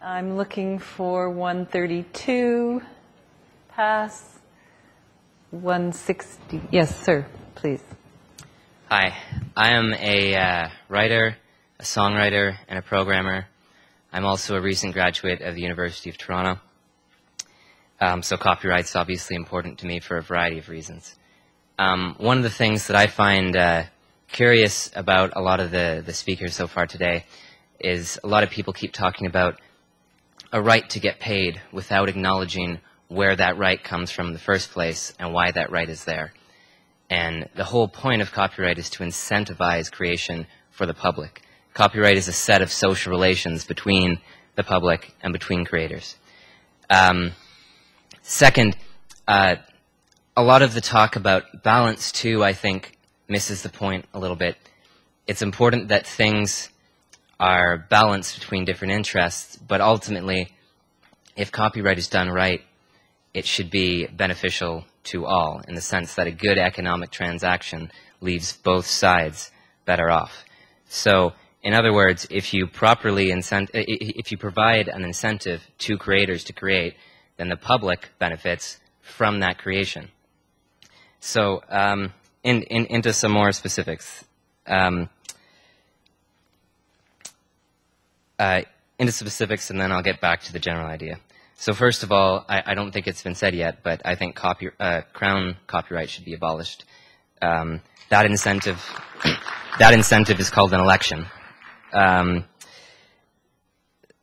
I'm looking for 132, pass. 160, yes, sir, please. Hi, I am a writer, a songwriter, and a programmer. I'm also a recent graduate of the University of Toronto. So copyright's obviously important to me for a variety of reasons. One of the things that I find curious about a lot of the speakers so far today is a lot of people keep talking about a right to get paid without acknowledging where that right comes from in the first place and why that right is there. And the whole point of copyright is to incentivize creation for the public. Copyright is a set of social relations between the public and between creators. Second, a lot of the talk about balance, too, I think, misses the point a little bit. It's important that things are balanced between different interests, but ultimately, if copyright is done right, it should be beneficial to all, in the sense that a good economic transaction leaves both sides better off. So, in other words, if you properly if you provide an incentive to creators to create, then the public benefits from that creation. So, into some more specifics. Into specifics, and then I'll get back to the general idea. So first of all, I don't think it's been said yet, but I think crown copyright should be abolished. That incentive is called an election.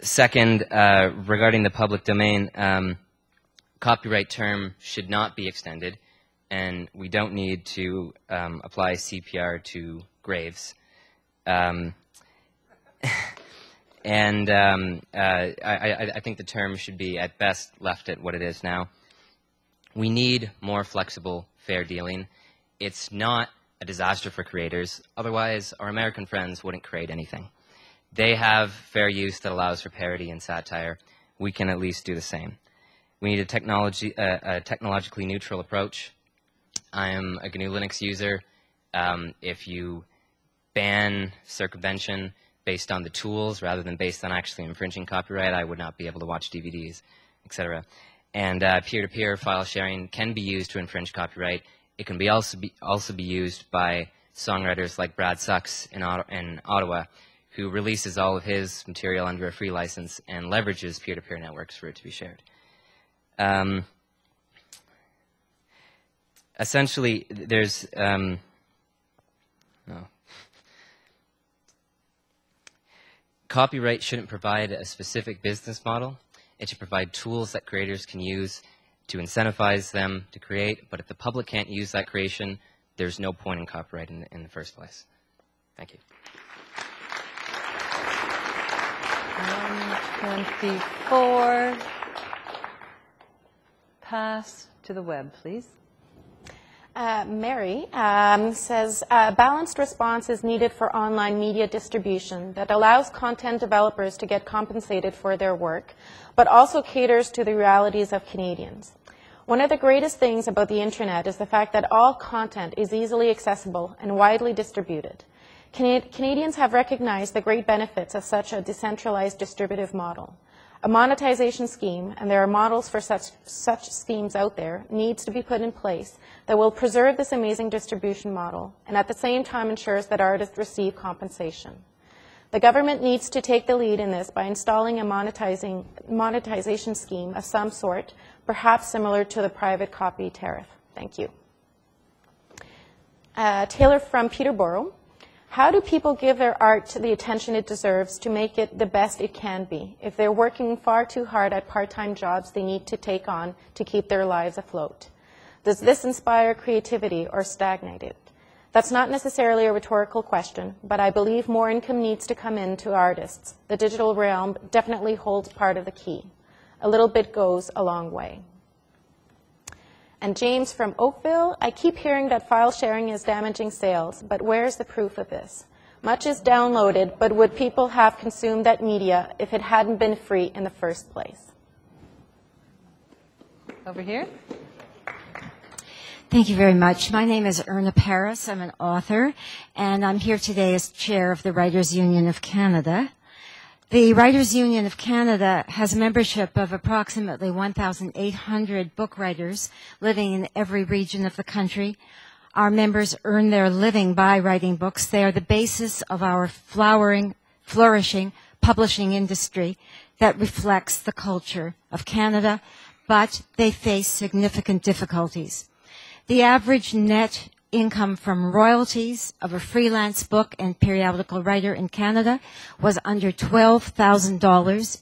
Second, regarding the public domain, copyright term should not be extended, and we don't need to apply CPR to graves. And I think the term should be, at best, left at what it is now. We need more flexible, fair dealing. It's not a disaster for creators. Otherwise, our American friends wouldn't create anything. They have fair use that allows for parody and satire. We can at least do the same. We need a technologically neutral approach. I am a GNU Linux user. If you ban circumvention based on the tools rather than based on actually infringing copyright, I would not be able to watch DVDs, etc. And peer-to-peer file sharing can be used to infringe copyright. It can also be used by songwriters like Brad Sucks in Ottawa, who releases all of his material under a free license and leverages peer-to-peer networks for it to be shared. Essentially, there's Copyright shouldn't provide a specific business model. It should provide tools that creators can use to incentivize them to create, but if the public can't use that creation, there's no point in copyright in the first place. Thank you. 124. Pass to the web, please. Mary says, balanced response is needed for online media distribution that allows content developers to get compensated for their work, but also caters to the realities of Canadians. One of the greatest things about the internet is the fact that all content is easily accessible and widely distributed. Canadians have recognized the great benefits of such a decentralized distributive model. A monetization scheme, and there are models for such schemes out there, needs to be put in place that will preserve this amazing distribution model and at the same time ensures that artists receive compensation. The government needs to take the lead in this by installing a monetization scheme of some sort, perhaps similar to the private copy tariff. Thank you. Taylor from Peterborough. How do people give their art the attention it deserves to make it the best it can be if they're working far too hard at part-time jobs they need to take on to keep their lives afloat? Does this inspire creativity or stagnate it? That's not necessarily a rhetorical question, but I believe more income needs to come in to artists. The digital realm definitely holds part of the key. A little bit goes a long way. And James from Oakville, I keep hearing that file sharing is damaging sales, but where's the proof of this? Much is downloaded, but would people have consumed that media if it hadn't been free in the first place? Over here. Thank you very much. My name is Erna Paris. I'm an author, and I'm here today as chair of the Writers' Union of Canada. The Writers' Union of Canada has membership of approximately 1,800 book writers living in every region of the country. Our members earn their living by writing books. They are the basis of our flourishing publishing industry that reflects the culture of Canada, but they face significant difficulties. The average net income from royalties of a freelance book and periodical writer in Canada was under $12,000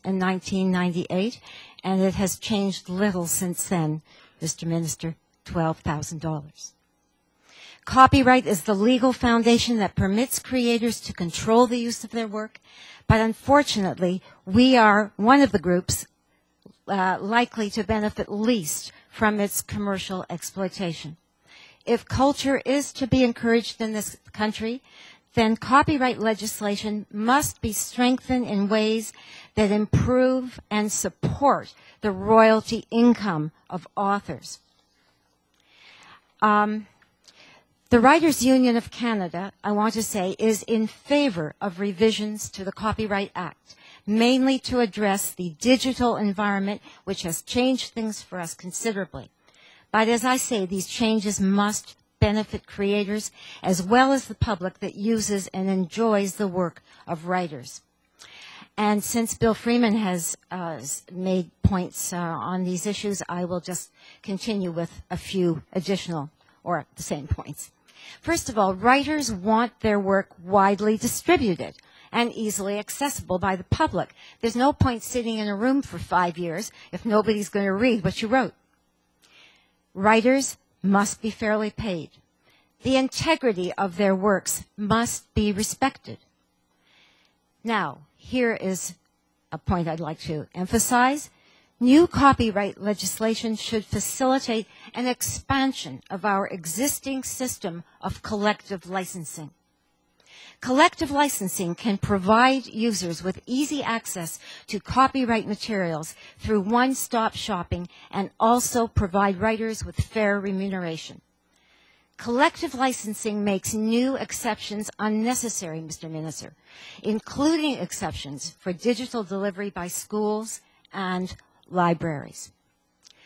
in 1998, and it has changed little since then, Mr. Minister, $12,000. Copyright is the legal foundation that permits creators to control the use of their work, but unfortunately, we are one of the groups likely to benefit least from its commercial exploitation. If culture is to be encouraged in this country, then copyright legislation must be strengthened in ways that improve and support the royalty income of authors. The Writers' Union of Canada, I want to say, is in favor of revisions to the Copyright Act, mainly to address the digital environment, which has changed things for us considerably. But as I say, these changes must benefit creators as well as the public that uses and enjoys the work of writers. And since Bill Freeman has made points on these issues, I will just continue with a few additional or the same points. First of all, writers want their work widely distributed and easily accessible by the public. There's no point sitting in a room for 5 years if nobody's going to read what you wrote. Writers must be fairly paid. The integrity of their works must be respected. Now, here is a point I'd like to emphasize. New copyright legislation should facilitate an expansion of our existing system of collective licensing. Collective licensing can provide users with easy access to copyright materials through one-stop shopping and also provide writers with fair remuneration. Collective licensing makes new exceptions unnecessary, Mr. Minister, including exceptions for digital delivery by schools and libraries.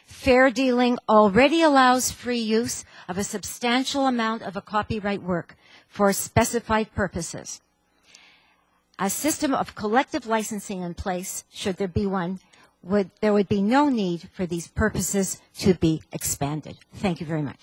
Fair dealing already allows free use of a substantial amount of a copyright work for specified purposes. A system of collective licensing in place, should there be one, there would be no need for these purposes to be expanded. Thank you very much.